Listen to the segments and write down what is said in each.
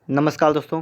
नमस्कार दोस्तों,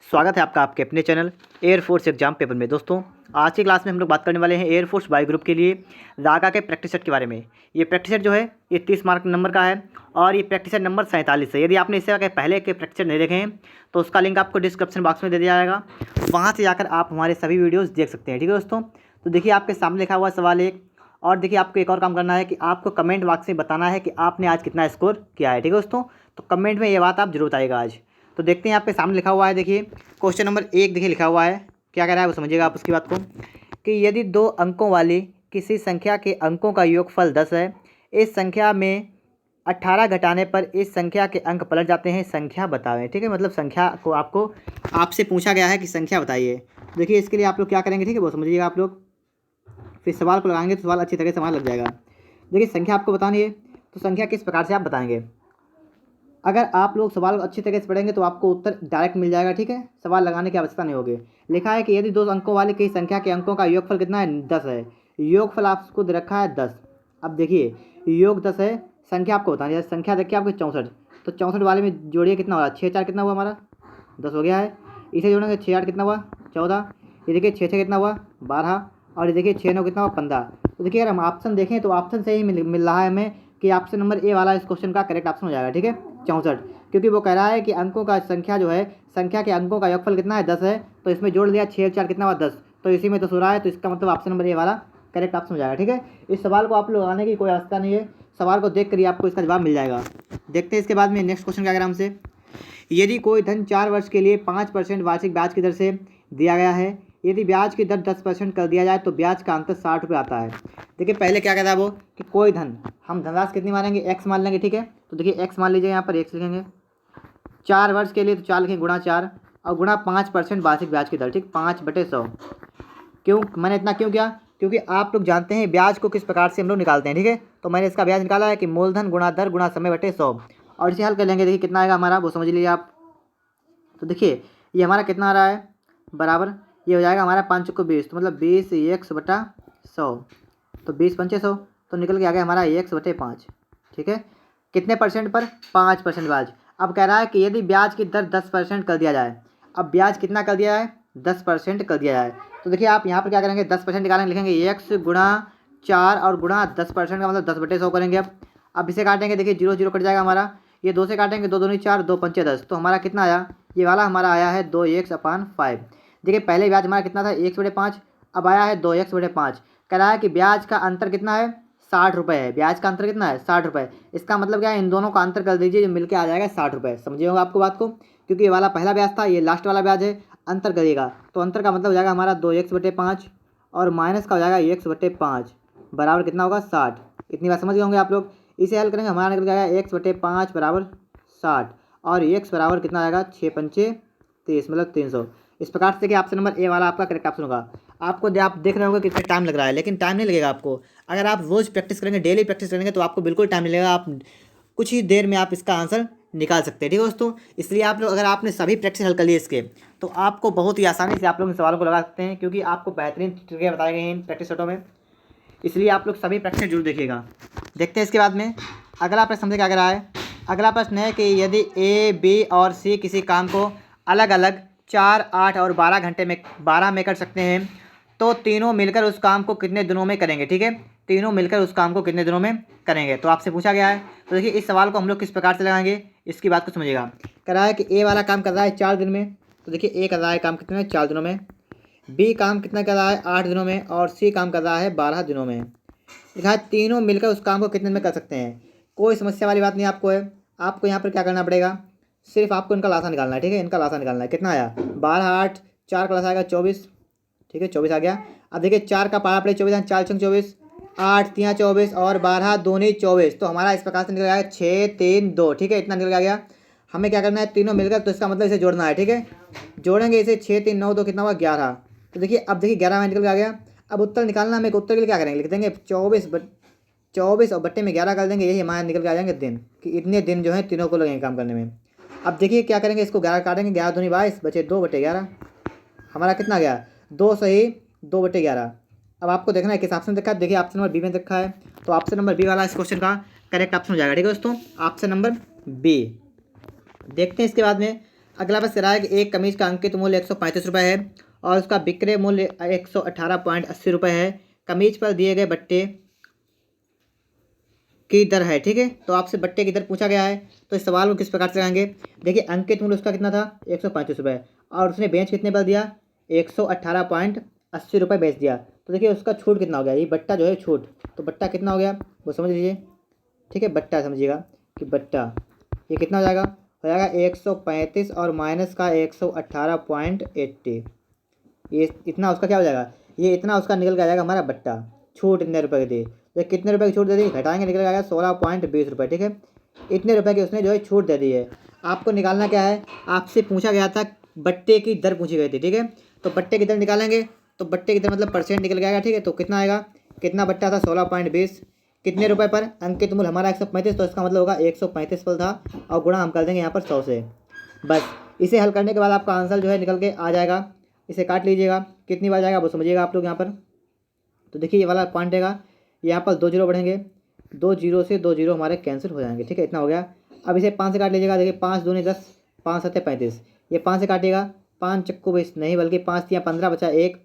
स्वागत है आपका आपके अपने चैनल एयरफोर्स एग्जाम पेपर में। दोस्तों, आज की क्लास में हम लोग बात करने वाले हैं एयरफोर्स वाई ग्रुप के लिए रागा के प्रैक्टिस सेट के बारे में। ये प्रैक्टिस सेट जो है ये 30 मार्क नंबर का है और ये प्रैक्टिस सेट नंबर 47 है। यदि आपने इससे आगे पहले के प्रैक्टिस सेट नहीं देखे हैं तो उसका लिंक आपको डिस्क्रिप्शन बॉक्स में दे दिया जाएगा, वहाँ से जाकर आप हमारे सभी वीडियोज़ देख सकते हैं। ठीक है दोस्तों, तो देखिए आपके सामने लिखा हुआ सवाल एक, और देखिए आपको एक और काम करना है कि आपको कमेंट बॉक्स में बताना है कि आपने आज कितना स्कोर किया है। ठीक है दोस्तों, तो कमेंट में ये बात आप जरूर बताइएगा आज। तो देखते हैं आपके सामने लिखा हुआ है, देखिए क्वेश्चन नंबर 1 देखिए लिखा हुआ है, क्या कह रहा है वो समझिएगा आप उसकी बात को, कि यदि 2 अंकों वाली किसी संख्या के अंकों का योगफल 10 है, इस संख्या में 18 घटाने पर इस संख्या के अंक पलट जाते हैं, संख्या बताएं। ठीक है, मतलब संख्या को आपको आपसे पूछा गया है कि संख्या बताइए। देखिए इसके लिए आप लोग क्या करेंगे, ठीक है वो समझिएगा आप लोग। फिर सवाल को लगाएंगे तो सवाल अच्छी तरह से सवाल लग जाएगा। देखिए संख्या आपको बतानी है, तो संख्या किस प्रकार से आप बताएंगे। अगर आप लोग सवाल को अच्छी तरीके से पढ़ेंगे तो आपको उत्तर डायरेक्ट मिल जाएगा। ठीक है, सवाल लगाने की आवश्यकता नहीं होगी। लिखा है कि यदि 2 अंकों वाली किसी संख्या के अंकों का योगफल कितना है, 10 है। योगफल आपको दे रखा है 10। अब देखिए योग 10 है, संख्या आपको बतानी है। संख्या देखिए आपको 64, तो 64 वाले में जोड़िए कितना हुआ, 6 4 कितना हुआ हमारा 10 हो गया है। इसे जोड़ेंगे 6 8 कितना हुआ 14। ये देखिए 6 6 कितना हुआ 12, और ये देखिए 6 9 कितना हुआ 15। तो देखिए अगर हम ऑप्शन देखें तो ऑप्शन से ही मिल रहा है हमें कि ऑप्शन नंबर ए वाला इस क्वेश्चन का करेक्ट ऑप्शन हो जाएगा। ठीक है, 64, क्योंकि वो कह रहा है कि अंकों का संख्या जो है, संख्या के अंकों का योगफल कितना है 10 है, तो इसमें जोड़ दिया 6 4 कितना हुआ 10, तो इसी में 10 हो रहा है, तो इसका मतलब ऑप्शन नंबर ए वाला करेक्ट ऑप्शन हो जाएगा। ठीक है, इस सवाल को आप लोग आने की कोई आवश्यकता नहीं है, सवाल को देख कर ही आपको इसका जवाब मिल जाएगा। देखते हैं इसके बाद में नेक्स्ट क्वेश्चन क्या कह रहा है हमसे। यदि कोई धन 4 वर्ष के लिए 5% वार्षिक ब्याज की दर से दिया गया है, यदि ब्याज की दर 10% कर दिया जाए तो ब्याज का अंतर 60 रुपये आता है। देखिए पहले क्या कहता है वो कि कोई धन, हम धनराशि कितनी मानेंगे, एक्स मान लेंगे। ठीक है, तो देखिए एक्स मान लीजिए, यहाँ पर एक्स लिखेंगे 4 वर्ष के लिए, तो 4 लिखेंगे गुणा 4 और गुणा 5% वार्षिक ब्याज की दर। ठीक, 5/100। क्यों मैंने इतना क्यों किया, क्योंकि आप लोग जानते हैं ब्याज को किस प्रकार से हम लोग निकालते हैं। ठीक है, तो मैंने इसका ब्याज निकाला है कि मूलधन गुणा दर गुणा समय बटे 100, और इसे हल कर लेंगे। देखिए कितना आएगा हमारा वो समझ लीजिए आप। तो देखिए ये हमारा कितना आ रहा है, बराबर ये हो जाएगा हमारा 5 को 20, तो मतलब 20 एक्स बटा 100, तो 20 पंचे 100, तो निकल के आ गया हमारा एक्स बटे 5। ठीक है, कितने परसेंट पर, 5% ब्याज। अब कह रहा है कि यदि ब्याज की दर 10% कर दिया जाए, अब ब्याज कितना कर दिया है, 10% कर दिया जाए, तो देखिए आप यहाँ पर क्या करेंगे, 10% निकालेंगे, लिखेंगे एक्स गुणा 4 और गुणा 10% का मतलब 10/100 करेंगे। अब इसे काटेंगे, देखिए 0 0 कट जाएगा हमारा, ये 2 से काटेंगे, 2 दूनी 4 2 पंचे 10, तो हमारा कितना आया, ये वाला हमारा आया है 2x/5। देखिए पहले ब्याज हमारा कितना था, 1/5, अब आया है 2x/5। कह रहा है कि ब्याज का अंतर कितना है, 60 रुपये है। ब्याज का अंतर कितना है, 60 रुपये। इसका मतलब क्या है, इन दोनों का अंतर कर दीजिए, जो मिलकर आ जाएगा 60 रुपये। समझिएगा आपको बात को, क्योंकि ये वाला पहला ब्याज था, ये लास्ट वाला ब्याज है। अंतर करिएगा तो अंतर का मतलब हो जाएगा हमारा 2x/5 और माइनस का हो जाएगा x/5 बराबर कितना होगा 60। इतनी बात समझ गए होंगे आप लोग। इसे हल करेंगे, हमारा निकल जाएगा x/5 बराबर 60, और x बराबर कितना आएगा 6 पंचे 30, मतलब 300। इस प्रकार से कि ऑप्शन नंबर ए वाला आपका करेक्ट ऑप्शन होगा। आपको आप देख रहे होंगे कितना टाइम लग रहा है, लेकिन टाइम नहीं लगेगा आपको। अगर आप रोज़ प्रैक्टिस करेंगे, डेली प्रैक्टिस करेंगे, तो आपको बिल्कुल टाइम नहीं लगेगा। आप कुछ ही देर में आप इसका आंसर निकाल सकते हैं। ठीक है दोस्तों, इसलिए आप लोग, अगर आपने सभी प्रैक्टिस हल कर लिए इसके, तो आपको बहुत ही आसानी से आप लोग इन सवालों को लगा सकते हैं, क्योंकि आपको बेहतरीन तरीके बताए गए हैं इन प्रैक्टिस सेटों में। इसलिए आप लोग सभी प्रश्न जरूर देखिएगा। देखते हैं इसके बाद में अगला प्रश्न हमसे क्या कह रहा है। अगला प्रश्न है कि यदि ए, बी और सी किसी काम को अलग अलग 4, 8 और 12 में कर सकते हैं, तो तीनों मिलकर उस काम को कितने दिनों में करेंगे। ठीक है, तीनों मिलकर उस काम को कितने दिनों में करेंगे, तो आपसे पूछा गया है। तो देखिए इस सवाल को हम लोग किस प्रकार से लगाएंगे, इसकी बात को समझिएगा। कह रहा है कि ए वाला काम कर रहा है 4 दिन में, तो देखिए ए कर रहा है काम कितने में, 4 दिनों में। बी काम कितना कर रहा है, 8 दिनों में, और सी काम कर रहा है 12 दिनों में। लिखा है तीनों मिलकर उस काम को कितने दिन में कर सकते हैं। कोई समस्या वाली बात नहीं आपको है। आपको यहाँ पर क्या करना पड़ेगा, सिर्फ आपको इनका लासा निकालना है। ठीक है, इनका लासा निकालना है। कितना आया, 12 8 4 का लासा आएगा 24। ठीक है, 24 आ गया। अब देखिए 4 का पारा पड़े 24, 4 छंग 24, 8 3 24 और 12 दूनी 24, तो हमारा इस प्रकार से निकल गया 6 3 2। ठीक है, इतना निकल गया। हमें क्या करना है, तीनों मिलकर, तो इसका मतलब इसे जोड़ना है। ठीक है, जोड़ेंगे इसे, 6 3 9 2 कितना हुआ 11। तो देखिए अब देखिए 11 में निकल के आ गया। अब उत्तर निकालना, हमें उत्तर के लिए क्या करेंगे, लिख देंगे 24 और बट्टे में 11 कर देंगे, यही हमारे निकल के आ जाएंगे दिन, कि इतने दिन जो है तीनों को लगेंगे काम करने में। अब देखिए क्या करेंगे, इसको 11 काटेंगे, 11 दूनी 22 बचे 2/11। हमारा कितना आ गया, 2 सही 2/11। अब आपको देखना है किस ऑप्शन में रखा है। देखिए ऑप्शन नंबर बी में रखा है, तो ऑप्शन नंबर बी वाला इस क्वेश्चन का करेक्ट ऑप्शन हो जाएगा। ठीक है दोस्तों, ऑप्शन नंबर बी। देखते हैं इसके बाद में अगला प्रश्न कह रहा है कि एक कमीज का अंकित मूल्य 135 रुपये है और उसका विक्रय मूल्य 118.80 रुपये है। कमीज पर दिए गए बट्टे की दर है, ठीक है। तो आपसे बट्टे की दर पूछा गया है, तो इस सवाल को किस प्रकार से लगाएंगे। देखिए अंकित मूल्य उसका कितना था 135 रुपये और उसने बेच कितने पर दिया 118.80 रुपये बेच दिया। तो देखिए उसका छूट कितना हो गया, ये बट्टा जो है छूट, तो बट्टा कितना हो गया वो समझ लीजिए, ठीक है। बट्टा समझिएगा कि बट्टा ये कितना हो जाएगा 135 और माइनस का 118.80, ये इतना उसका क्या हो जाएगा, ये इतना उसका निकल के आ जाएगा हमारा बट्टा। छूट इतने रुपए की दी, तो कितने रुपए की छूट दे दी, घटाएंगे निकल आएगा 16.20 रुपये, ठीक है। इतने रुपए की उसने जो है छूट दे दी है। आपको निकालना क्या है, आपसे पूछा गया था बट्टे की दर पूछी गई थी, ठीक है। तो बट्टे की दर निकालेंगे, तो बट्टे की दर मतलब परसेंट निकल गया, ठीक है। तो कितना आएगा, कितना बट्टा था 16.20, कितने रुपए पर, अंकित मूल्य हमारा 135, तो इसका मतलब होगा 135 पर था और गुणा हम कर देंगे यहाँ पर 100 से। बस इसे हल करने के बाद आपका आंसर जो है निकल के आ जाएगा। इसे काट लीजिएगा, कितनी बार जाएगा वो समझिएगा आप लोग यहाँ पर। तो देखिए ये वाला पॉइंट रहेगा, यहाँ पर 2 जीरो बढ़ेंगे, 2 जीरो से 2 जीरो हमारे कैंसिल हो जाएंगे, ठीक है। इतना हो गया। अब इसे 5 से काट लीजिएगा, देखिए 5 दूनी 10, 5 सत्ते 35, ये 5 से काटिएगा, 5 चक्कू 20 नहीं बल्कि 5 तियाँ 15 बचा 1,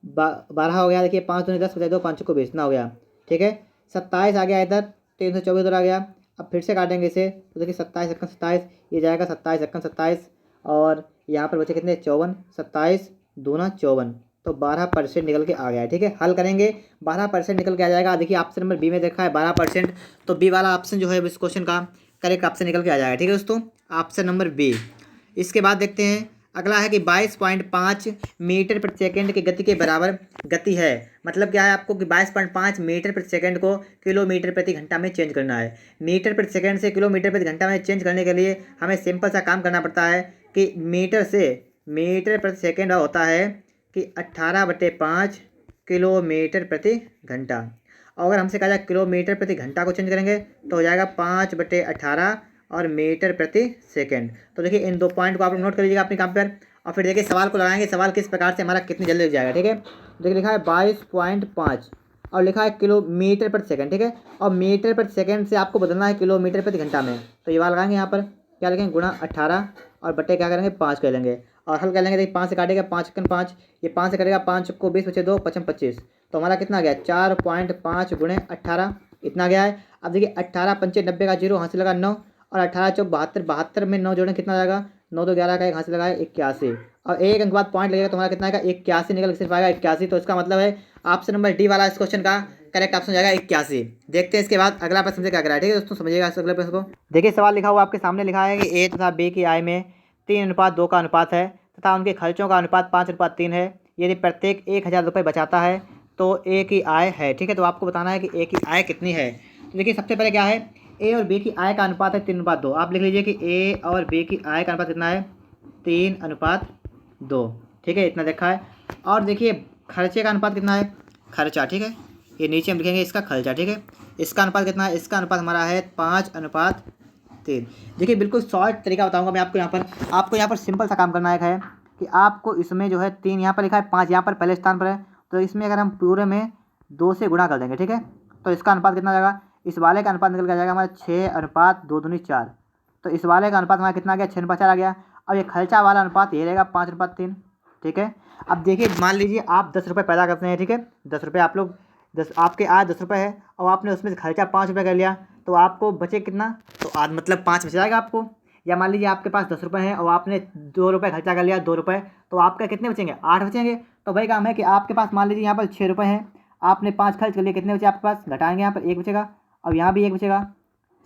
12 हो गया। देखिए 5 दूनी 10 बचा 2, 5 चक्कू 20 इतना हो गया, ठीक है। 27 आ गया इधर, 324 इधर आ गया। अब फिर से काटेंगे इसे, तो देखिए 27 एकन 27, ये जाएगा 27 एकन 27 और यहाँ पर बचे कितने 54, 27 दूना 54, तो 12% निकल के आ गया है, ठीक है। हल करेंगे 12% निकल के आ जाएगा। देखिए ऑप्शन नंबर बी में देखा है 12%, तो बी वाला ऑप्शन जो है इस क्वेश्चन का करेक्ट ऑप्शन निकल के आ जाएगा, ठीक है दोस्तों, ऑप्शन नंबर बी। इसके बाद देखते हैं अगला है कि 22.5 मीटर प्रति सेकंड की गति के बराबर गति है। मतलब क्या है आपको कि 22.5 मीटर प्रति सेकंड को किलोमीटर प्रति घंटा में चेंज करना है। मीटर प्रति सेकंड से किलोमीटर प्रति घंटा में चेंज करने के लिए हमें सिंपल सा काम करना पड़ता है कि मीटर से मीटर प्रति सेकंड होता है कि 18/5 किलोमीटर प्रति घंटा। अगर हमसे कहा जाए किलोमीटर प्रति घंटा को चेंज करेंगे तो हो जाएगा 5/18 और मीटर प्रति सेकंड। तो देखिए इन 2 पॉइंट को आप लोग नोट कर लीजिएगा अपनी काम पर और फिर देखिए सवाल को लगाएंगे, सवाल किस प्रकार से हमारा कितनी जल्दी लग जाएगा, ठीक है। देखिए लिखा है 22.5 और लिखा है किलोमीटर प्रति सेकंड, ठीक है। और मीटर प्रति सेकंड से आपको बदलना है किलोमीटर प्रति घंटा में, तो ये वाला लगाएंगे यहाँ पर क्या लिखेंगे गुणा 18 और बट्टे क्या करेंगे 5 कर लेंगे और हल कर लेंगे। देखिए 5 से काटेगा 5 एकन 5, ये 5 से कटेगा 5 चक्को 20 बचे 2 55 25, तो हमारा कितना गया 4.5 गुणे 18 इतना गया है। अब देखिए 18 पंचे 90 का 0 हाथ से लगा 9 और 18 चौक 72, 72 में 9 जोड़ें कितना जाएगा 9 तो 11 का एक हाथ से लगाए 81 और एक अंक बाद पॉइंट लगेगा तो हमारा कितना आएगा 81 निकल सिर्फ आएगा 81। तो इसका मतलब है ऑप्शन नंबर डी वाला इस क्वेश्चन का करेक्ट ऑप्शन हो जाएगा 81। देखते हैं इसके बाद अगला प्रश्न से क्या करा है, ठीक है दोस्तों, समझिएगा इस अगले प्रश्न को। देखिए सवाल लिखा हुआ आपके सामने लिखा है कि ए तथा बी की आय में 3:2 का अनुपात है तथा उनके खर्चों का अनुपात 5:3 है। यदि प्रत्येक 1000 रुपये बचाता है तो ए की आय है, ठीक है। तो आपको बताना है कि ए की आय कितनी है। तो देखिए सबसे पहले क्या है, ए और बी की आय का अनुपात है 3:2। आप लिख लीजिए कि ए और बी की आय का अनुपात कितना है 3:2, ठीक है, इतना देखा है। और देखिए खर्चे का अनुपात कितना है, खर्चा, ठीक है, ये नीचे हम लिखेंगे इसका खर्चा, ठीक है। इसका अनुपात कितना है, इसका अनुपात हमारा है 5:3। देखिए बिल्कुल शॉर्ट तरीका बताऊंगा मैं आपको यहाँ पर सिंपल सा काम करना है कि आपको इसमें जो है 3 यहाँ पर लिखा है, 5 यहाँ पर पहले स्थान पर है, तो इसमें अगर हम पूरे में 2 से गुणा कर देंगे, ठीक है, तो इसका अनुपात कितना जाएगा, इस वाले का अनुपात निकल के आ जाएगा हमारा 6:2 दूनी 4। तो इस वाले का अनुपात हमारा कितना आ गया 6:4 आ गया। अब ये खर्चा वाला अनुपात ये रहेगा 5:3, ठीक है। अब देखिए मान लीजिए आप 10 रुपये पैदा करते हैं, ठीक है, 10 रुपये आप लोग आपके आय 10 रुपये है और आपने उसमें से खर्चा 5 रुपये कर लिया, तो आपको बचे कितना, तो आज मतलब 5 बच जाएगा आपको। या मान लीजिए आपके पास 10 रुपये है और आपने 2 रुपये खर्चा कर लिया 2 रुपये, तो आपका कितने बचेंगे 8 बचेंगे। तो वही काम है कि आपके पास मान लीजिए यहाँ पर 6 रुपये हैं, आपने 5 खर्च कर लिए, कितने बचे आपके पास, घटाएंगे यहाँ पर 1 बचेगा और यहाँ भी 1 बचेगा।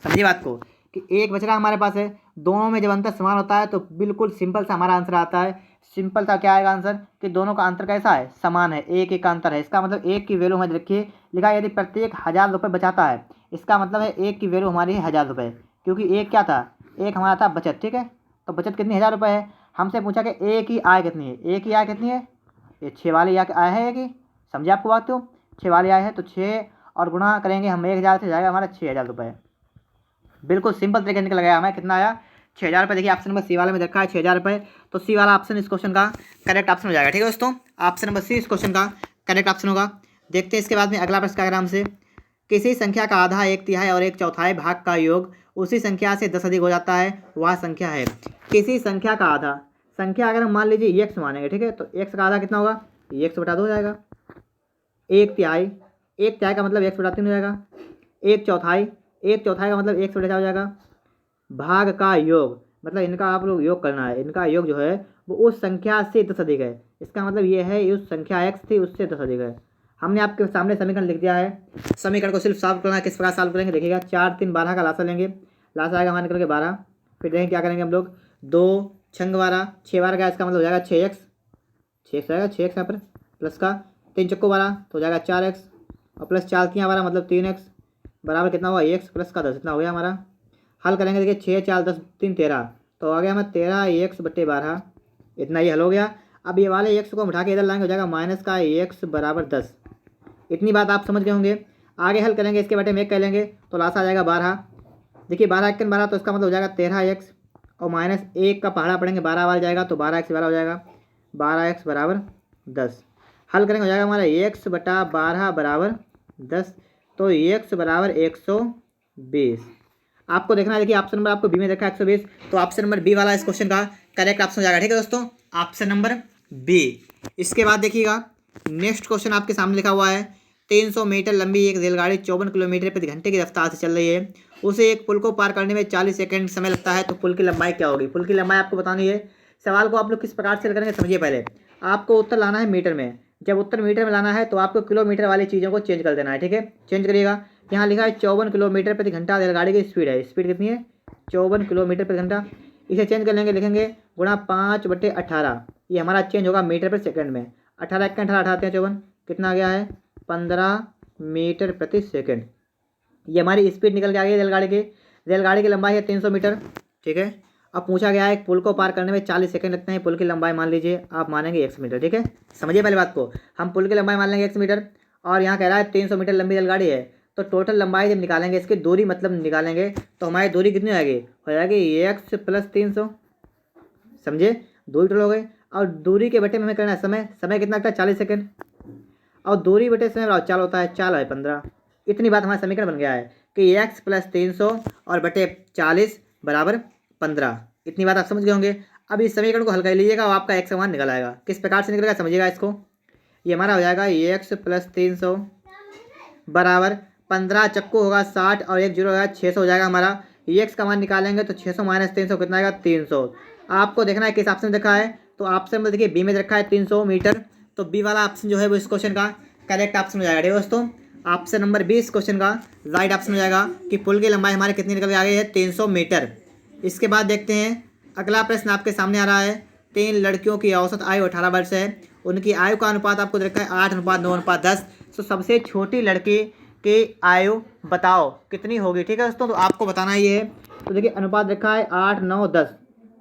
समझिए बात को कि 1 बच रहा हमारे पास है, दोनों में जब अंतर समान होता है तो बिल्कुल सिंपल सा हमारा आंसर आता है। सिंपल सा क्या आएगा आंसर कि दोनों का अंतर कैसा है, समान है, 1 का अंतर है। इसका मतलब 1 की वैल्यू हमें रखिए लिखा है यदि प्रत्येक 1000 रुपये बचाता है, इसका मतलब है 1 की वैल्यू हमारी है 1000 रुपये, क्योंकि 1 क्या था, 1 हमारा था बचत, ठीक है। तो बचत कितनी 1000 रुपये है। हमसे पूछा कि 1 की आय कितनी है, 1 की आय कितनी है, ये 6 वाली आय है कि समझे आपको बात, तो 6 वाली आय है, तो 6 और गुणा करेंगे हम 1000 से, जाएगा हमारा 6000 रुपये। बिल्कुल सिंपल तरीके से निकल गया हमें, कितना आया 6000 रुपये। देखिए ऑप्शन नंबर सी वाले में रखा है 6000 रुपये, तो सी वाला ऑप्शन इस क्वेश्चन का करेक्ट ऑप्शन हो जाएगा, ठीक है दोस्तों, ऑप्शन नंबर सी इस क्वेश्चन का करेक्ट ऑप्शन होगा। देखते हैं इसके बाद में अगला प्रश्न क्या करा हमसे किसी संख्या का आधा, एक तिहाई और एक चौथाई भाग का योग उसी संख्या से 10 अधिक हो जाता है, वह संख्या है। किसी संख्या का आधा, संख्या अगर हम मान लीजिए एक्स मानेंगे, ठीक है, तो एक्स का आधा कितना होगा, एक्स बटा 2 हो जाएगा। एक तिहाई, एक तिहाई का मतलब एक्स बटा 3 हो जाएगा। एक चौथाई, एक चौथाई का मतलब एक्स बटा 4 हो जाएगा। भाग का योग मतलब इनका आप लोग योग करना है, इनका योग जो है वो उस संख्या से 10 अधिक है। इसका मतलब ये है उस संख्या एक्स थी उससे 10 अधिक है। हमने आपके सामने समीकरण लिख दिया है। समीकरण को सिर्फ सॉल्व करना है। किस प्रकार सॉल्व करेंगे देखिएगा। 4 3 12 का लासा लेंगे, लासा आएगा हमारे निकल के 12। फिर देखेंगे क्या करेंगे हम लोग, 2 छंग 12, 6 12 का, इसका मतलब हो जाएगा 6x, 6x आएगा, 6x यहाँ पर प्लस का 3 चक्को 12 तो हो जाएगा 4x और प्लस 4 3 12 मतलब 3x बराबर कितना हुआ, x प्लस का 10, इतना हो गया हमारा। हल करेंगे देखिए, 6 4 10 3 13 तो आ गया हमें 13x बटे 12, इतना ही हल हो गया। अब ये वाले x को हम उठा के इधर लाएंगे, हो जाएगा माइनस का x बराबर 10। इतनी बात आप समझ गए होंगे। आगे हल करेंगे, इसके बटे में एक कर लेंगे तो लास्ट आ जाएगा 12। देखिए 12 1 12 तो इसका मतलब हो जाएगा 13x और माइनस 1 का पहाड़ा पड़ेंगे 12 वाला जाएगा तो 12x 12 हो जाएगा, 12x बराबर 10। हल करेंगे हो जाएगा हमारा x बटा 12 बराबर 10, तो x बराबर 120। आपको देखना है, देखिए ऑप्शन नंबर आपको बी में देखा है 120, तो ऑप्शन नंबर बी वाला इस क्वेश्चन का करेक्ट ऑप्शन हो जाएगा। ठीक है दोस्तों, ऑप्शन नंबर बी। इसके बाद देखिएगा नेक्स्ट क्वेश्चन आपके सामने लिखा हुआ है, 300 मीटर लंबी एक रेलगाड़ी 54 किलोमीटर प्रति घंटे की रफ्तार से चल रही है, उसे एक पुल को पार करने में 40 सेकंड समय लगता है, तो पुल की लंबाई क्या होगी। पुल की लंबाई आपको बतानी है। सवाल को आप लोग किस प्रकार से करेंगे समझिए। पहले आपको उत्तर लाना है मीटर में, जब उत्तर मीटर में लाना है तो आपको किलोमीटर वाली चीज़ों को चेंज कर देना है। ठीक है, चेंज करिएगा। यहाँ लिखा है 54 किलोमीटर प्रति घंटा रेलगाड़ी की स्पीड है, स्पीड कितनी है 54 किलोमीटर प्रति घंटा। इसे चेंज कर लेंगे, लिखेंगे गुणा 5/18, ये हमारा चेंज होगा मीटर पर सेकंड में। 18 1 18 18 54 कितना आ गया है 15 मीटर प्रति सेकंड। ये हमारी स्पीड निकल के आ गई रेलगाड़ी की। रेलगाड़ी की लंबाई है 300 मीटर। ठीक है, अब पूछा गया है पुल को पार करने में 40 सेकंड लगते हैं, पुल की लंबाई मान लीजिए आप मानेंगे 100 मीटर। ठीक है, समझिए पहले बात को, हम पुल की लंबाई मान लेंगे 100 मीटर और यहाँ कह रहा है 300 मीटर लंबी रेलगाड़ी है, तो टोटल लंबाई जब निकालेंगे इसकी दूरी मतलब निकालेंगे तो हमारी दूरी कितनी आएगी, हो जाएगी x + 300। समझे, दूरी टोटल हो गई और दूरी के बटे में हमें करना है समय, समय कितना लगता है 40 सेकंड और दूरी बटे समय बराबर 4 होता है, 4 है 15। इतनी बात हमारा समीकरण बन गया है कि x + 300 और बटे 40 बराबर 15। इतनी बात आप समझ गए होंगे। अब इस समीकरण को हल कर लीजिएगा और आपका x का मान निकल आएगा। किस प्रकार से निकलेगा समझिएगा इसको। ये हमारा हो जाएगा x + 300 बराबर 15 चक्कू होगा 60 और 1 जीरो होगा 600 हो जाएगा हमारा। x का मान निकालेंगे तो 600 - 300 कितना आएगा 300। आपको देखना है किस ऑप्शन में देखा है, तो ऑप्शन में देखिए बी में रखा है 300 मीटर, तो बी वाला ऑप्शन जो है वो इस क्वेश्चन का करेक्ट ऑप्शन हो जाएगा। ठीक है दोस्तों, ऑप्शन नंबर 20 क्वेश्चन का राइट ऑप्शन हो जाएगा कि पुल की लंबाई हमारे कितनी निकल के आ गई है 300 मीटर। इसके बाद देखते हैं अगला प्रश्न आपके सामने आ रहा है। 3 लड़कियों की औसत आयु 18 वर्ष है, उनकी आयु का अनुपात आपको देखा है 8:9:10। तो सबसे छोटी लड़की की आयु बताओ कितनी होगी। ठीक है दोस्तों, तो आपको बताना ही है। तो देखिए अनुपात रखा है 8 9 10,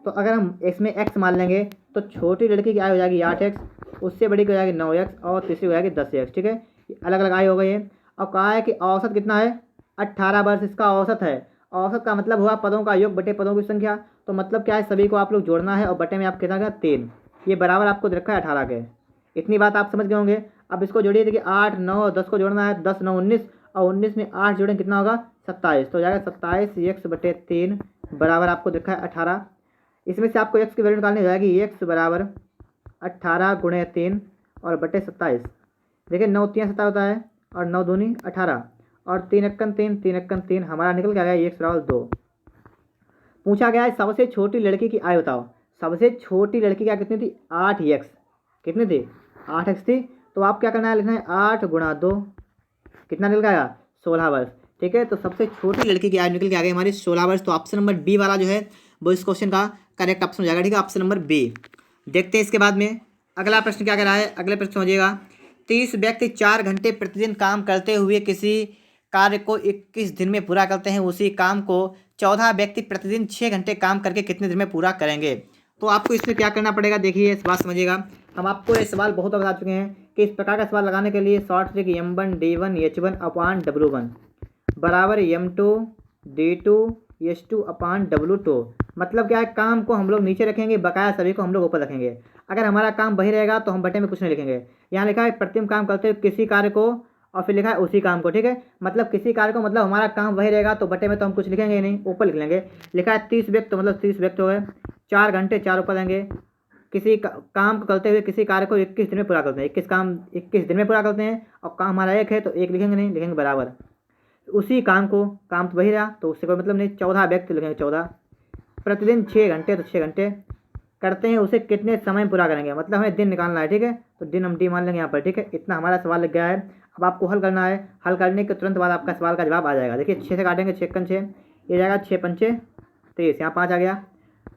तो अगर हम इसमें x मान लेंगे तो छोटी लड़की की आयु हो जाएगी 8x, उससे बड़ी की हो जाएगी 9x और तीसरी हो जाएगी 10x। ठीक है, अलग अलग आयु हो गई है। अब कहा है कि औसत कितना है 18 वर्ष इसका औसत है। औसत का मतलब हुआ पदों का योग बटे पदों की संख्या, तो मतलब क्या है सभी को आप लोग जोड़ना है और बटे में आप कितना का 3, ये बराबर आपको रखा है 18 के। इतनी बात आप समझ गए होंगे। अब इसको जोड़िए, देखिए 8 9 10 को जोड़ना है, 10 9 19 और 19 में 8 जोड़ें कितना होगा 27, तो हो जाएगा 27x/3 बराबर आपको देखा है 18। इसमें से आपको x की वैल्यू निकालनी हो जाएगी x बराबर 18 × 3 और बटे 27। देखिए 9 3 17 होता है और 9 दूनी 18 और 3 1 3 3 1 3 हमारा निकल के आ गया x बराबर 2। पूछा गया है सबसे छोटी लड़की की आयु बताओ। सबसे छोटी लड़की क्या कितनी थी 8x, कितनी थी 8x थी, तो आप क्या करना है लिखना है 8 × 2 कितना निकल गया 16 वर्ष। ठीक है, तो सबसे छोटी लड़की की आयु निकल के आ गई हमारी 16 वर्ष। तो ऑप्शन नंबर बी वाला जो है वो इस क्वेश्चन का करेक्ट ऑप्शन हो जाएगा। ठीक है, ऑप्शन नंबर बी। देखते हैं इसके बाद में अगला प्रश्न क्या कह रहा है। अगले प्रश्न समझिएगा, 30 व्यक्ति 4 घंटे प्रतिदिन काम करते हुए किसी कार्य को 21 दिन में पूरा करते हैं, उसी काम को 14 व्यक्ति प्रतिदिन 6 घंटे काम करके कितने दिन में पूरा करेंगे। तो आपको इसमें क्या करना पड़ेगा, देखिए इस बात समझिएगा। हम आपको ये सवाल बहुत बता चुके हैं कि इस प्रकार का सवाल लगाने के लिए short trick m1 d1 h1/w1 बराबर m2 d2 h2/w2। मतलब क्या है, काम को हम लोग नीचे रखेंगे, बकाया सभी को हम लोग ऊपर रखेंगे। अगर हमारा काम वही रहेगा तो हम बटे में कुछ नहीं लिखेंगे। यहाँ लिखा है प्रतिदिन काम करते हुए किसी कार्य को और फिर लिखा है उसी काम को, ठीक है। मतलब किसी कार्य को, मतलब हमारा काम वही रहेगा, तो बटे में तो हम कुछ लिखेंगे ही नहीं, ऊपर लिख लेंगे। लिखा है 30 व्यक्त, तो मतलब 30 व्यक्त हो गए। 4 घंटे, 4 ऊपर लेंगे। किसी काम को करते हुए किसी कार्य को 21 दिन में पूरा करते हैं, 21 दिन में पूरा करते हैं, और काम हमारा एक है तो एक लिखेंगे नहीं, लिखेंगे बराबर। उसी काम को, काम तो वही रहा तो उससे कोई मतलब नहीं। 14 व्यक्त लिखेंगे 14। प्रतिदिन 6 घंटे, तो 6 घंटे करते हैं, उसे कितने समय में पूरा करेंगे, मतलब हमें दिन निकालना है, ठीक है। तो दिन हम डी मान लेंगे यहाँ पर, ठीक है। इतना हमारा सवाल लग गया है। अब आपको हल करना है। हल करने के तुरंत बाद आपका सवाल का जवाब आ जाएगा। देखिए 6 से काटेंगे, 6 6, ये जाएगा 6 पंचे 23, यहाँ 5 आ गया।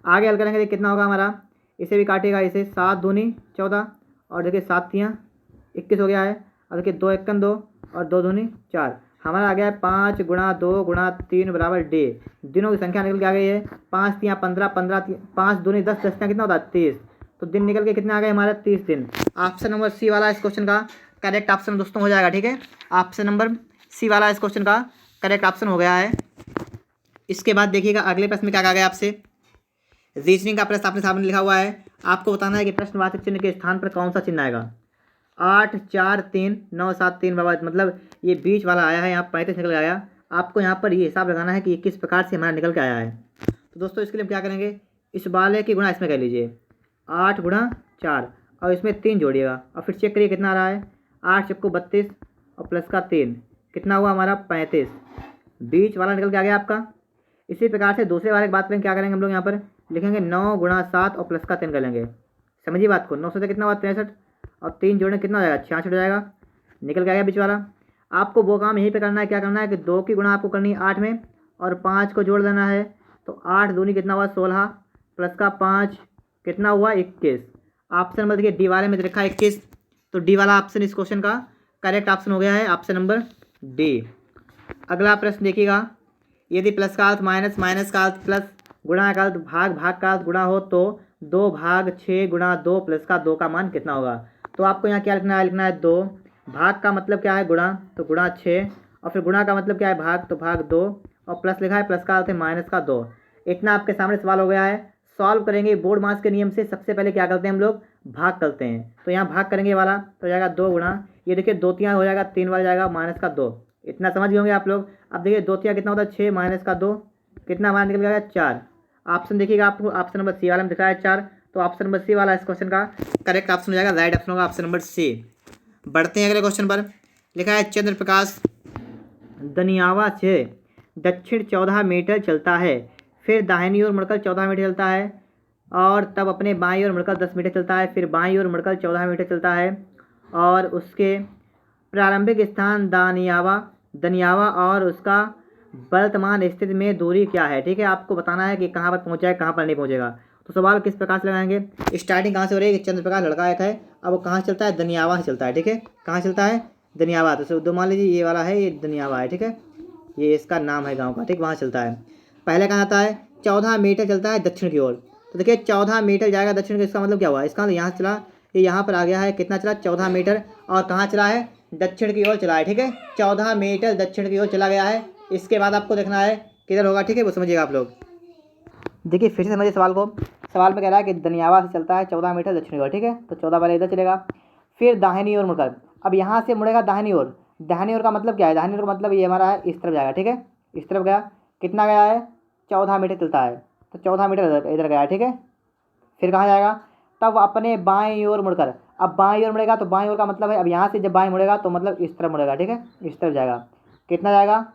आगे हल करेंगे, देखिए कितना होगा हमारा। इसे भी काटेगा, इसे 7 दूनी 14, और देखिए 7 तियाँ 21 हो गया है। और देखिए 2 एकन 2, और 2 दूनी 4, हमारा आ गया है 5 गुणा 2 गुणा 3 बराबर डे। दिनों की संख्या निकल के आ गई है। 5 तियाँ 15, 15 5 दूनी 10, 10 तियाँ कितना होता है 30। तो दिन निकल के कितने आ गए हमारे 30 दिन। ऑप्शन नंबर सी वाला इस क्वेश्चन का करेक्ट ऑप्शन दोस्तों हो जाएगा, ठीक है। ऑप्शन नंबर सी वाला इस क्वेश्चन का करेक्ट ऑप्शन हो गया है। इसके बाद देखिएगा अगले प्रश्न में क्या कहा गया आपसे। रीजनिंग का प्रश्न आपने सामने लिखा हुआ है। आपको बताना है कि प्रश्नवाचक चिन्ह के स्थान पर कौन सा चिन्ह आएगा। 8 4 3 9 7 3 बराबर, मतलब ये बीच वाला आया है, यहाँ 35 निकल के आया। आपको यहाँ पर ये हिसाब लगाना है कि ये किस प्रकार से हमारा निकल के आया है। तो दोस्तों इसके लिए हम क्या करेंगे, इस वाले की गुणा इसमें कर लीजिए, 8 गुणा 4, और इसमें 3 जोड़िएगा, और फिर चेक करिए कितना आ रहा है। 8 चक्को 32, और प्लस का 3 कितना हुआ हमारा 35। बीच वाला निकल के आ गया आपका। इसी प्रकार से दूसरे वाले की बात करें, क्या करेंगे हम लोग यहाँ पर लिखेंगे 9 गुणा 7 और प्लस का 3 कर लेंगे। समझिए बात को, 9 से कितना हुआ 63, और 3 जोड़ने कितना हो जाएगा 66 हो जाएगा, निकल के आ गया बीच वाला। आपको वो काम यहीं पे करना है, क्या करना है कि 2 की गुणा आपको करनी है 8 में, और 5 को जोड़ देना है। तो 8 दूनी कितना हुआ 16, प्लस का 5 कितना हुआ 21। ऑप्शन नंबर देखिए डी वाले में लिखा है 21, तो डी वाला ऑप्शन इस क्वेश्चन का करेक्ट ऑप्शन हो गया है, ऑप्शन नंबर डी। अगला प्रश्न देखिएगा, यदि प्लस का अर्थ माइनस, माइनस का अर्थ प्लस, गुणा का अर्थ भाग, भाग का अर्थ गुणा हो, तो 2 भाग 6 गुणा 2 प्लस का 2 का मान कितना होगा। तो आपको यहाँ क्या लिखना है, लिखना है 2, भाग का मतलब क्या है गुणा, तो गुणा 6, और फिर गुणा का मतलब क्या है भाग, तो भाग 2, और प्लस लिखा है प्लस का अर्थ है माइनस का 2। इतना आपके सामने सवाल हो गया है। सॉल्व करेंगे बोर्ड मास के नियम से। सबसे पहले क्या करते हैं हम लोग, भाग करते हैं। तो यहाँ भाग करेंगे वाला, तो हो जाएगा 2 गुणा, ये देखिए 2 तियाँ हो जाएगा, 3 वाला जाएगा माइनस का 2। इतना समझ गए होंगे आप लोग। अब देखिए 2 तियाँ कितना होता है 6 माइनस का 2, कितना हमारा निकल गया 4। ऑप्शन देखिएगा आपको, ऑप्शन नंबर सी वाला में दिखाया है 4, तो ऑप्शन नंबर सी वाला इस क्वेश्चन का करेक्ट ऑप्शन हो जाएगा, राइट ऑप्शन होगा ऑप्शन नंबर सी। बढ़ते हैं अगले क्वेश्चन पर। लिखा है चंद्र प्रकाश दनियावा से दक्षिण 14 मीटर चलता है, फिर दाहिनी ओर मुड़कर 14 मीटर चलता है, और तब अपने बाईं ओर मुड़कर 10 मीटर चलता है, फिर बाईं ओर मुड़कर 14 मीटर चलता है, और उसके प्रारंभिक स्थान दनियावा और उसका वर्तमान स्थिति में दूरी क्या है। ठीक है, आपको बताना है कि कहाँ पर पहुँचा है, कहाँ पर नहीं पहुँचेगा। तो सवाल किस प्रकार से लगाएंगे, स्टार्टिंग कहाँ से हो रही है कि चंद्र प्रकाश लड़का एक है, अब वो कहाँ चलता है दनियावा से चलता है। ठीक है, कहाँ चलता है दनियावा, तो दो मान लीजिए ये वाला है, ये दनियावा है। ठीक है, ये इसका नाम है गाँव का, ठीक, वहाँ चलता है। पहले कहाँ आता है 14 मीटर चलता है दक्षिण की ओर। तो देखिए 14 मीटर जाएगा दक्षिण की, इसका मतलब क्या हुआ, इसका मतलब यहाँ चला, ये यहाँ पर आ गया है, कितना चला 14 मीटर, और कहाँ चला है दक्षिण की ओर चला है। ठीक है, 14 मीटर दक्षिण की ओर चला गया है। इसके बाद आपको देखना है किधर होगा। ठीक है, वो समझिएगा आप लोग। देखिए फिर से समझिए सवाल को। सवाल में कह रहा है कि दनियावा से चलता है 14 मीटर दक्षिण की ओर। ठीक है, तो 14 वाला इधर चलेगा, फिर दाहिनी ओर मुड़कर, अब यहाँ से मुड़ेगा दाहिनी ओर। दाहिनी ओर का मतलब क्या है, दाहिनी ओर का मतलब ये हमारा है इस तरफ जाएगा। ठीक है, इस तरफ गया, कितना गया है 14 मीटर चलता है, तो 14 मीटर इधर गया है। ठीक है, फिर कहाँ जाएगा, तब अपने बाईं ओर मुड़कर, अब बाईं ओर मुड़ेगा, तो बाईं ओर का मतलब है अब यहाँ से जब बाईं मुड़ेगा तो मतलब इस तरफ मुड़ेगा। ठीक है, इस तरफ जाएगा, कितना जाएगा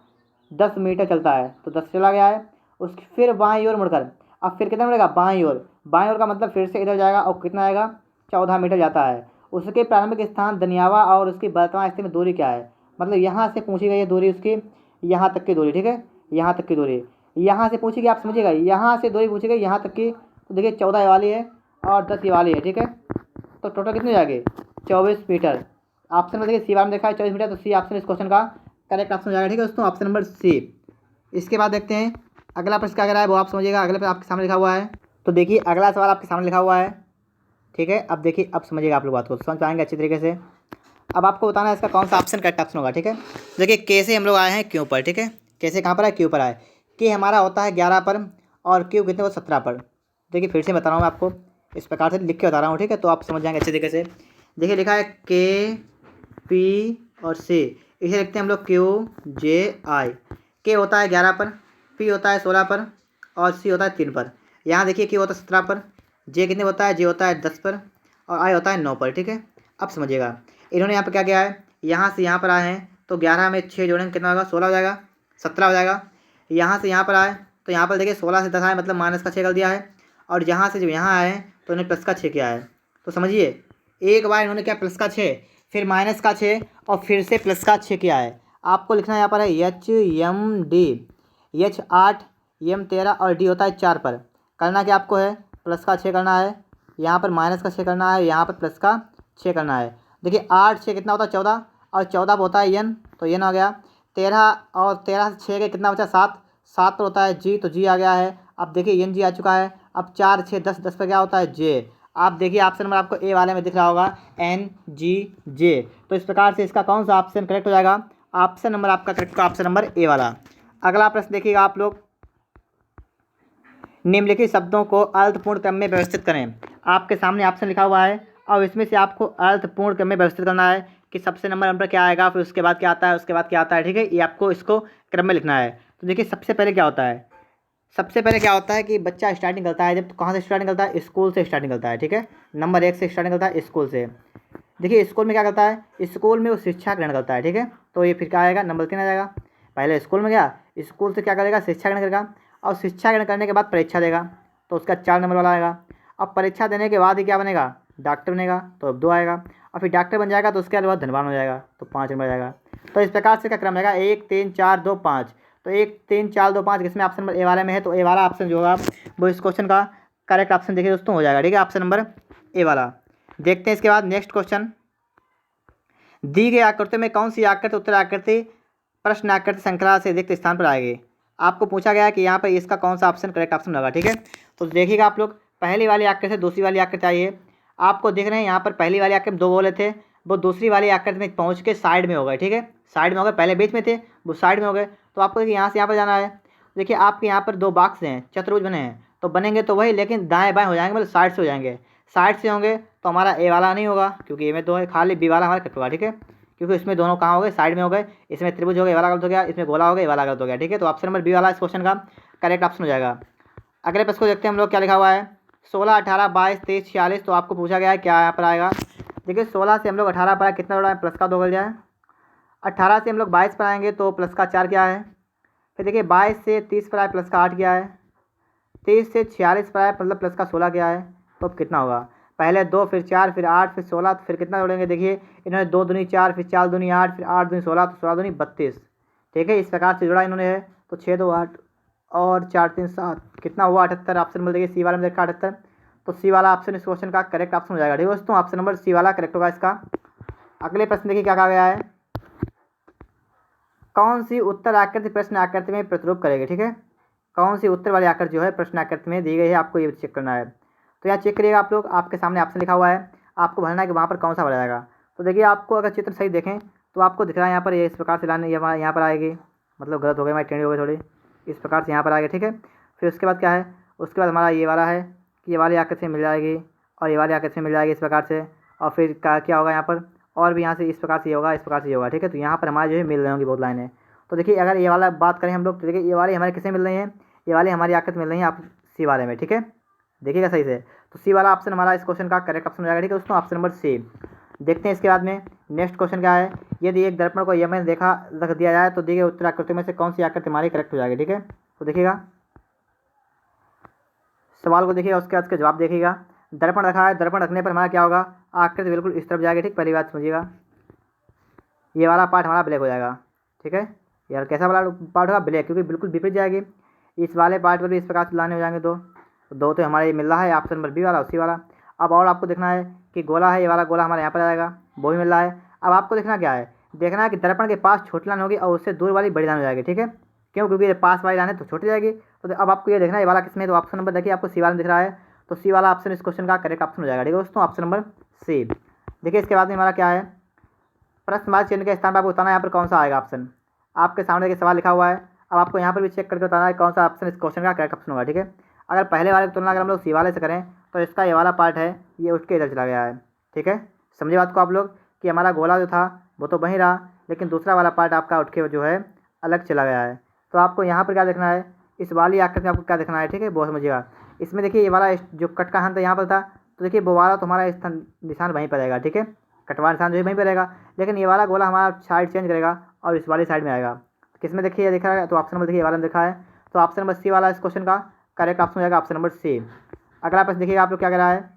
10 मीटर चलता है, तो 10 चला गया है। उसकी फिर बाईं ओर मुड़कर, अब फिर कितना मुड़ेगा बाईं ओर, बाईं ओर का मतलब फिर से इधर जाएगा, और कितना आएगा 14 मीटर जाता है। उसके प्रारंभिक स्थान दनियावा और उसकी वर्तमान स्थिति में दूरी क्या है, मतलब यहाँ से पूछी गई है दूरी उसकी, यहाँ तक की दूरी। ठीक है, यहाँ तक की दूरी यहाँ से पूछी गई, आप समझिएगा, यहाँ से दूरी पूछी गई यहाँ तक की। तो देखिए 14 वाली है और 10 वाली है। ठीक है, तो टोटल कितने जाएंगे 24 मीटर। ऑप्शन में देखिए सी वाला में देखा है 24 मीटर, तो सी ऑप्शन इस क्वेश्चन का करेक्ट ऑप्शन हो जाएगा। ठीक है दोस्तों, ऑप्शन नंबर सी। इसके बाद देखते हैं अगला प्रश्न क्या कह रहा है, वो आप समझिएगा। अगले पर आपके सामने लिखा हुआ है, तो देखिए अगला सवाल आपके सामने लिखा हुआ है। ठीक है, अब देखिए, अब समझिएगा आप लोग बात को, समझ पाएंगे अच्छी तरीके से। अब आपको बताना है इसका कौन सा ऑप्शन करेक्ट ऑप्शन होगा। ठीक है, देखिए कैसे हम लोग आए हैं क्यों पर। ठीक है, कैसे कहाँ पर आए, क्यों पर आए। के हमारा होता है 11 पर, और क्यों कितने को 17 पर। देखिए फिर से बता रहा हूँ मैं आपको, इस प्रकार से लिख के बता रहा हूँ। ठीक है, तो आप समझ जाएंगे अच्छे तरीके से। देखिए लिखा है के, पी और सी, इसे लिखते हैं हम लोग QJI। के होता है 11 पर, P होता है 16 पर और C होता है 3 पर। यहाँ देखिए Q होता है 17 पर, J कितने होता है, J होता है 10 पर और I होता है 9 पर। ठीक है, अब समझिएगा इन्होंने यहाँ पर क्या किया है, यहाँ से यहाँ पर आए हैं तो 11 में 6 जोड़ेंगे कितना होगा, 16 हो जाएगा, 17 हो जाएगा। यहाँ से यहाँ पर आए तो यहाँ पर देखिए 16 से 10 आए मतलब माइनस का 6 कर दिया है, और यहाँ से जब यहाँ आए हैं तो इन्होंने प्लस का 6 किया है। तो समझिए एक बार इन्होंने क्या प्लस का 6, फिर माइनस का 6 और फिर से प्लस का 6 किया है। आपको लिखना यहाँ पर है HMD, H 8, M 13 और D होता है 4 पर। करना क्या आपको है, प्लस का 6 करना है, यहाँ पर माइनस का 6 करना है, यहाँ पर प्लस का 6 करना है। देखिए 8 6 कितना होता है 14, और 14 पर होता है N, तो N आ गया। 13 और 13 से 6 के कितना बचा 7, 7 पर होता है G, तो G आ गया है। अब देखिए NG आ चुका है। अब 4 6 10, 10 पर क्या होता है J। आप देखिए ऑप्शन नंबर आपको ए वाले में दिख रहा होगा NGJ। तो इस प्रकार से इसका कौन सा ऑप्शन करेक्ट हो जाएगा, ऑप्शन नंबर आपका करेक्ट होगा ऑप्शन नंबर ए वाला। अगला प्रश्न देखिएगा आप लोग, निम्नलिखित शब्दों को अर्थपूर्ण क्रम में व्यवस्थित करें। आपके सामने ऑप्शन लिखा हुआ है और इसमें से आपको अर्थपूर्ण क्रम में व्यवस्थित करना है कि सबसे नंबर क्या आएगा, फिर उसके बाद क्या आता है, उसके बाद क्या आता है। ठीक है, ये आपको इसको क्रम में लिखना है। तो देखिए सबसे पहले क्या होता है, सबसे पहले क्या होता है कि बच्चा स्टार्टिंग करता है, जब तो कहाँ से स्टार्टिंग करता है, स्कूल से स्टार्टिंग करता है। ठीक है, नंबर 1 से स्टार्टिंग करता है, स्कूल से। देखिए स्कूल में क्या करता है, स्कूल में वो शिक्षा ग्रहण करता है। ठीक है, तो ये फिर क्या आएगा, नंबर 3 आ जाएगा। पहले स्कूल में गया, स्कूल से क्या करेगा, शिक्षा ग्रहण करेगा, और शिक्षा ग्रहण करने के बाद परीक्षा देगा, तो उसका 4 नंबर वाला आएगा। अब परीक्षा देने के बाद ही क्या बनेगा, डॉक्टर बनेगा, तो अब 2 आएगा। और फिर डॉक्टर बन जाएगा तो उसके बाद धनवान हो जाएगा, तो 5 नंबर आएगा। तो इस प्रकार से क्या क्रम रहेगा, 1 3 4 2 5। तो 1 3 4 2 5 इसमें ऑप्शन नंबर ए वाले में है, तो ए वाला ऑप्शन जो होगा वो इस क्वेश्चन का करेक्ट ऑप्शन देखिए दोस्तों हो जाएगा। ठीक है, ऑप्शन नंबर ए वाला। देखते हैं इसके बाद नेक्स्ट क्वेश्चन, दी गई आकृति में कौन सी आकृति उत्तर आकृति प्रश्न आकृति श्रृंखला से रिक्त स्थान पर आएगी। आपको पूछा गया है कि यहाँ पर इसका कौन सा ऑप्शन करेक्ट ऑप्शन होगा। ठीक है, तो देखिएगा आप लोग, पहली वाली आकृति से दूसरी वाली आकृति आई है। आपको देख रहे हैं यहाँ पर पहली वाली आकृति 2 बोले थे, वो दूसरी वाली आकृति में पहुँच के साइड में हो गए। ठीक है, साइड में हो गए, पहले बीच में थे वो साइड में हो गए। तो आपको यहाँ से यहाँ पर जाना है। देखिए आपके यहाँ पर 2 बॉक्स हैं, चतुर्भुज बने हैं, तो बनेंगे तो वही, लेकिन दाएँ बाएँ हो जाएंगे, मतलब साइड से हो जाएंगे। साइड से होंगे तो हमारा ए वाला नहीं होगा, क्योंकि ए में 2 है, खाली बी वाला हमारा कट होगा। ठीक है, क्योंकि इसमें दोनों कहाँ हो गए, साइड में हो गए। इसमें त्रिभुज हो गया, ये वाला गलत हो गया, इसमें गोला हो गया, ये वाला गलत हो गया। ठीक है, तो ऑप्शन नंबर बी वाला इस क्वेश्चन का करेक्ट ऑप्शन हो जाएगा। अगले प्रश्न को देखते हैं हम लोग, क्या लिखा हुआ है, 16 18 22 23 46। तो आपको पूछा गया है क्या यहाँ पर आएगा। देखिए 16 से हम लोग 18 पर आए, कितना जोड़ा है, प्लस का 2 कर जाए। 18 से हम लोग 22 पर आएंगे तो प्लस का 4 क्या है। फिर देखिए 22 से 30 पर आए, प्लस का 8 क्या है। 30 से 46 पर आए, मतलब प्लस का 16 क्या है। तो अब कितना होगा, पहले 2 फिर 4 फिर 8 फिर 16, तो फिर कितना जोड़ेंगे। देखिए इन्होंने 2 दूनी 4 फिर 4 दूनी 8 फिर 8 दूनी 16, तो 16 दूनी 32। ठीक है, इस प्रकार से जोड़ा इन्होंने है। तो 6 2 8 और 4 3 7, कितना हुआ 78। ऑप्शन नंबर देखिए सी वाला में देखा 78। तो सी वाला ऑप्शन इस क्वेश्चन का करेक्ट ऑप्शन हो जाएगा। ठीक है दोस्तों, ऑप्शन नंबर सी वाला करेक्ट होगा इसका। अगले प्रश्न देखिए क्या कहा गया है, कौन सी उत्तर आकृति प्रश्न आकृति में प्रतिरूप करेगी। ठीक है, कौन सी उत्तर वाली आकृति जो है प्रश्न आकृति में दी गई है, आपको ये चेक करना है। तो यहाँ चेक करिएगा आप लोग, आपके सामने ऑप्शन लिखा हुआ है, आपको भरना है कि वहाँ पर कौन सा भरा जाएगा। तो देखिए आपको अगर चित्र सही देखें तो आपको दिख रहा है यहाँ पर, ये इस प्रकार से लाने यहाँ पर आएगी, मतलब गलत हो गई, हमारी टेढ़ी हो गई थोड़ी, इस प्रकार से यहाँ पर आएगी। ठीक है, फिर उसके बाद क्या है, उसके बाद हमारा ये वाला है कि ये वाली आकृति मिल जाएगी और ये वाली आकृति मिल जाएगी इस प्रकार से। और फिर क्या होगा यहाँ पर, और भी यहाँ से इस प्रकार से ये होगा, इस प्रकार से ये होगा। ठीक है, तो यहाँ पर हमारे जो है मिल रही होंगी बहुत लाइनें। तो देखिए अगर ये वाला बात करें हम लोग, तो देखिए ये वाली हमारे किसे मिल रही है, ये वाली हमारी आकृति मिल रही है आप सी वाले में। ठीक है, देखिएगा सही से। तो सी वाला ऑप्शन हमारा इस क्वेश्चन का करेक्ट ऑप्शन हो जाएगा। ठीक है दोस्तों, ऑप्शन नंबर सी। देखते हैं इसके बाद में नेक्स्ट क्वेश्चन क्या है, यदि एक दर्पण को यम देखा रख दिया जाए तो दी गई उत्तर आकृति में से कौन सी आकृति हमारी करेक्ट हो जाएगी। ठीक है, तो देखिएगा सवाल को देखिएगा, उसके बाद उसका जवाब देखिएगा। दर्पण रखा है, दर्पण रखने पर हमारा क्या होगा, आकृति बिल्कुल इस तरफ जाएगी। ठीक, पहली बात समझिएगा, ये वाला पार्ट हमारा ब्लैक हो जाएगा। ठीक है, यार कैसा वाला पार्ट होगा, ब्लैक, क्योंकि बिल्कुल विपरीत जाएगी। इस वाले पार्ट पर भी इस प्रकार से लाने हो जाएंगे दो तो हमारे ये मिल रहा है ऑप्शन नंबर बी वाला, उसी वाला। अब और आपको देखना है कि गोला है, ये वाला गोला हमारे यहाँ पर आएगा, वो भी मिल रहा है। अब आपको देखना क्या है, देखना है कि दर्पण के पास छोटी लाइन होगी और उससे दूर वाली बड़ी लाइन हो जाएगी। ठीक है, क्यों, क्योंकि ये पास वाली लाइन है तो छोटी जाएगी। तो अब आपको ये देखना है ये वाला किसमें, तो ऑप्शन नंबर देखिए आपको सी वाला दिख रहा है, तो सी वाला ऑप्शन इस क्वेश्चन का करेक्ट ऑप्शन हो जाएगा। ठीक है दोस्तों, ऑप्शन नंबर सी। देखिए इसके बाद में हमारा क्या है, प्रश्नवाची चिन्ह के स्थान पर आपको बताना है यहाँ पर कौन सा आएगा ऑप्शन। आपके सामने देखिए सवाल लिखा हुआ है, अब आपको यहाँ पर भी चेक करके बताना है कौन सा ऑप्शन इस क्वेश्चन का करेक्ट ऑप्शन होगा। ठीक है, अगर पहले वाले की तुलना अगर हम लोग सी वाले से करें तो इसका ये वाला पार्ट है ये उठ के इधर चला गया है। ठीक है, समझे बात को आप लोग, कि हमारा गोला जो था वो तो वहीं रहा, लेकिन दूसरा वाला पार्ट आपका उठ के जो है अलग चला गया है। तो आपको यहाँ पर क्या देखना है, इस वाली आकृति में आपको क्या देखना है, ठीक है, बहुत समझिएगा। इसमें देखिए ये वाला जो कट का स्थान था यहाँ पर था, तो देखिए वो वाला तो हमारा स्थान निशान वहीं पर रहेगा, ठीक है, कटवा निशान जो है वहीं पर रहेगा, लेकिन ये वाला गोला हमारा साइड चेंज करेगा और इस वाली साइड में आएगा। किसमें देखिए ये दिख रहा है, तो ऑप्शन नंबर देखिए ये वाला में लिखा है, तो ऑप्शन नंबर सी वाला इस क्वेश्चन का करेक्ट ऑप्शन हो जाएगा, ऑप्शन नंबर सी। अगला प्रश्न देखिएगा आप लोग क्या कह रहा है।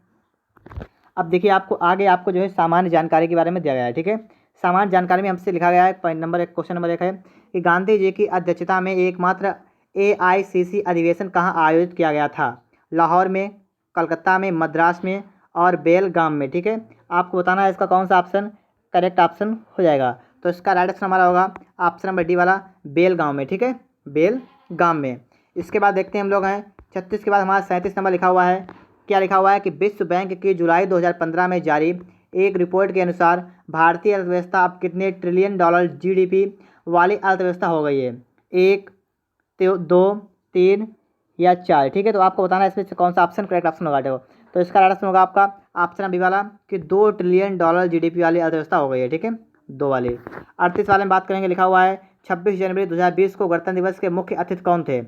अब देखिए आपको आगे आपको जो है सामान्य जानकारी के बारे में दिया गया है, ठीक है। सामान्य जानकारी में हमसे लिखा गया है पॉइंट नंबर 1, क्वेश्चन नंबर 1 है कि गांधी जी की अध्यक्षता में एकमात्र AICC अधिवेशन कहाँ आयोजित किया गया था। लाहौर में, कलकत्ता में, मद्रास में और बेलगाम में, ठीक है। आपको बताना है इसका कौन सा ऑप्शन करेक्ट ऑप्शन हो जाएगा। तो इसका राइट ऑप्शन हमारा होगा ऑप्शन नंबर डी वाला, बेलगाम में, ठीक है, बेलगाम में। इसके बाद देखते हैं हम लोग हैं 36 के बाद हमारा 37 नंबर लिखा हुआ है। क्या लिखा हुआ है कि विश्व बैंक की जुलाई 2015 में जारी एक रिपोर्ट के अनुसार भारतीय अर्थव्यवस्था अब कितने ट्रिलियन डॉलर GDP वाली अर्थव्यवस्था हो गई है, 1, 2, 3 या 4, ठीक है। तो आपको बताना है इसमें से कौन सा ऑप्शन करेक्ट ऑप्शन होगा। देखो तो इसका राइट ऑप्शन होगा आपका ऑप्शन बी वाला कि 2 ट्रिलियन डॉलर GDP वाली अर्थव्यवस्था हो गई है, ठीक है, 2 वाली। 38 वाले में बात करेंगे, लिखा हुआ है 26 जनवरी 2020 को गणतंत्र दिवस के मुख्य अतिथि कौन थे।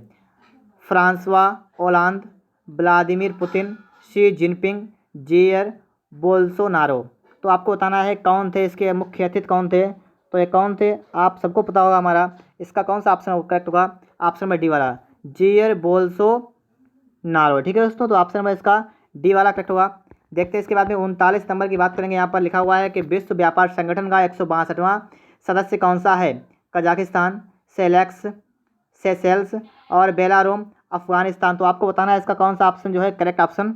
Francois Hollande, Vladimir Putin, Xi Jinping, Jair Bolsonaro. तो आपको बताना है कौन थे इसके मुख्य अतिथि कौन थे। तो ये कौन थे आप सबको पता होगा हमारा, इसका कौन सा ऑप्शन करेक्ट होगा, ऑप्शन नंबर डी वाला, जेयर बोल्सोनारो, ठीक है दोस्तों। तो ऑप्शन नंबर इसका डी वाला करेक्ट होगा। देखते हैं इसके बाद में 39 नंबर की बात करेंगे। यहाँ पर लिखा हुआ है कि विश्व व्यापार संगठन का 162वां सदस्य कौन सा है। कजाकिस्तान, सेशेल्स और बेलारूम, अफगानिस्तान। तो आपको बताना है इसका कौन सा ऑप्शन जो है करेक्ट ऑप्शन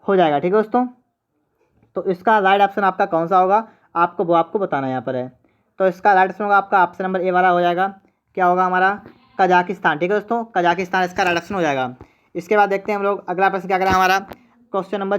हो जाएगा, ठीक है दोस्तों। तो इसका राइट ऑप्शन आपका कौन सा होगा आपको वो आपको बताना यहाँ पर है। तो इसका राइट ऑप्शन होगा आपका ऑप्शन नंबर ए वाला हो जाएगा। क्या होगा हमारा कजाकिस्तान, ठीक है दोस्तों, कजाकिस्तान इसका राइट ऑप्शन हो जाएगा। इसके बाद देखते हैं हम लोग अगला प्रश्न क्या करें हमारा क्वेश्चन नंबर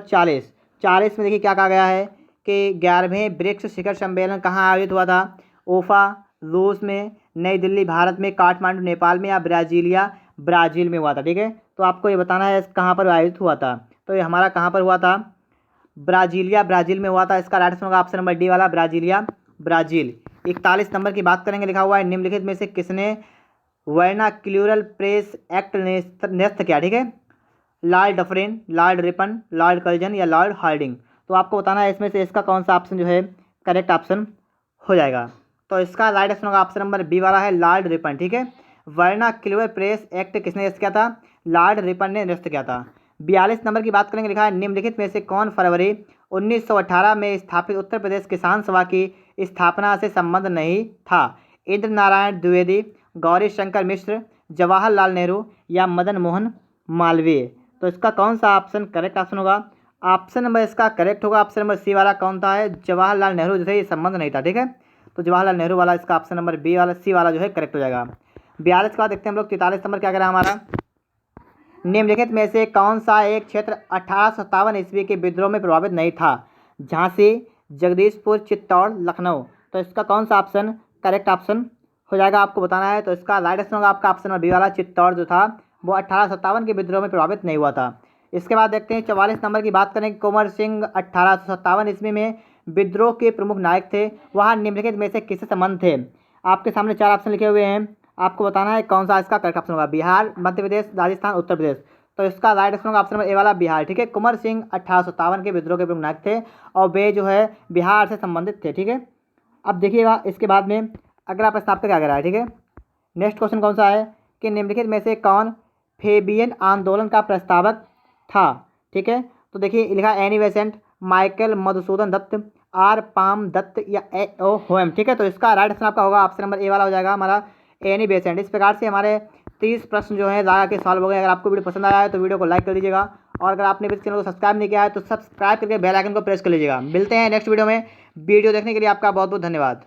40 में देखिए क्या कहा गया है कि 11वें ब्रिक्स शिखर सम्मेलन कहाँ आयोजित हुआ था। ओफा रूस में, नई दिल्ली भारत में, काठमांडू नेपाल में या ब्राजीलिया ब्राज़ील में हुआ था, ठीक है। तो आपको ये बताना है कहाँ पर आयोजित हुआ था। तो ये हमारा कहाँ पर हुआ था, ब्राज़ीलिया ब्राज़ील में हुआ था। इसका राइट आंसर होगा ऑप्शन नंबर डी वाला, ब्राज़ीलिया ब्राज़ील। 41 नंबर की बात करेंगे, लिखा हुआ है निम्नलिखित में से किसने वर्नाक्यूलर प्रेस एक्ट निरस्त किया, ठीक है। Lord Dufferin, Lord Ripon, Lord Curzon या लॉर्ड हार्डिंग। तो आपको बताना है इसमें से इसका कौन सा ऑप्शन जो है करेक्ट ऑप्शन हो जाएगा। तो इसका राइट ऑप्शन होगा ऑप्शन नंबर बी वाला है, लॉर्ड रिपन, ठीक है। वर्नाक्यूलर प्रेस एक्ट किसने निरस्त किया था, लॉर्ड रिपन ने निरस्त किया था। 42 नंबर की बात करेंगे, लिखा है निम्नलिखित में से कौन फरवरी 1918 में स्थापित उत्तर प्रदेश किसान सभा की स्थापना से संबंध नहीं था। इंद्र नारायण द्विवेदी, गौरी शंकर मिश्र, जवाहरलाल नेहरू या मदन मोहन मालवीय। तो इसका कौन सा ऑप्शन करेक्ट ऑप्शन होगा, ऑप्शन नंबर इसका करेक्ट होगा ऑप्शन नंबर सी वाला, कौन था है जवाहरलाल नेहरू जैसे ये संबंध नहीं था, ठीक है। तो जवाहरलाल नेहरू वाला इसका ऑप्शन नंबर बी वाला सी वाला जो है करेक्ट हो जाएगा। 42 के बाद देखते हैं हम लोग 43 नंबर क्या कह रहा है हमारा, निम्नलिखित में से कौन सा एक क्षेत्र 1857 ईस्वी के विद्रोह में प्रभावित नहीं था। झांसी, जगदीशपुर, चित्तौड़, लखनऊ। तो इसका कौन सा ऑप्शन करेक्ट ऑप्शन हो जाएगा आपको बताना है। तो इसका राइट आंसर होगा आपका ऑप्शन नंबर बी वाला, चित्तौड़ जो था वो 1857 के विद्रोह में प्रभावित नहीं हुआ था। इसके बाद देखते हैं 44 नंबर की बात करें, कुंवर सिंह 1857 ईस्वी में विद्रोह के प्रमुख नायक थे, वहाँ निम्नलिखित में से किससे संबंध थे। आपके सामने 4 ऑप्शन लिखे हुए हैं, आपको बताना है कौन सा इसका करेक्ट ऑप्शन होगा, बिहार, मध्य प्रदेश, राजस्थान, उत्तर प्रदेश। तो इसका राइट आंसर होगा ऑप्शन नंबर ए वाला, बिहार, ठीक है। कुंवर सिंह 1857 के विद्रोह के प्रमुख नायक थे और वे जो है बिहार से संबंधित थे, ठीक है। अब देखिएगा इसके बाद में अगला प्रश्न आपका क्या कह रहा है, ठीक है। नेक्स्ट क्वेश्चन कौन सा है कि निम्नलिखित में से कौन फेबियन आंदोलन का प्रस्तावक था, ठीक है। तो देखिए लिखा Annie Besant, Michael Madhusudan Dutt, R Palme Dutt या ए ओ होम, ठीक है। तो इसका राइट आंसर आपका होगा ऑप्शन नंबर ए वाला हो जाएगा हमारा, एनी बेसेंट। इस प्रकार से हमारे 30 प्रश्न जो है रागा के सॉल्व हो गए। अगर आपको वीडियो पसंद आया है तो वीडियो को लाइक कर दीजिएगा और अगर आपने इस चैनल को सब्सक्राइब नहीं किया है तो सब्सक्राइब करके बेल आइकन को प्रेस कर लीजिएगा। मिलते हैं नेक्स्ट वीडियो में। वीडियो देखने के लिए आपका बहुत बहुत धन्यवाद।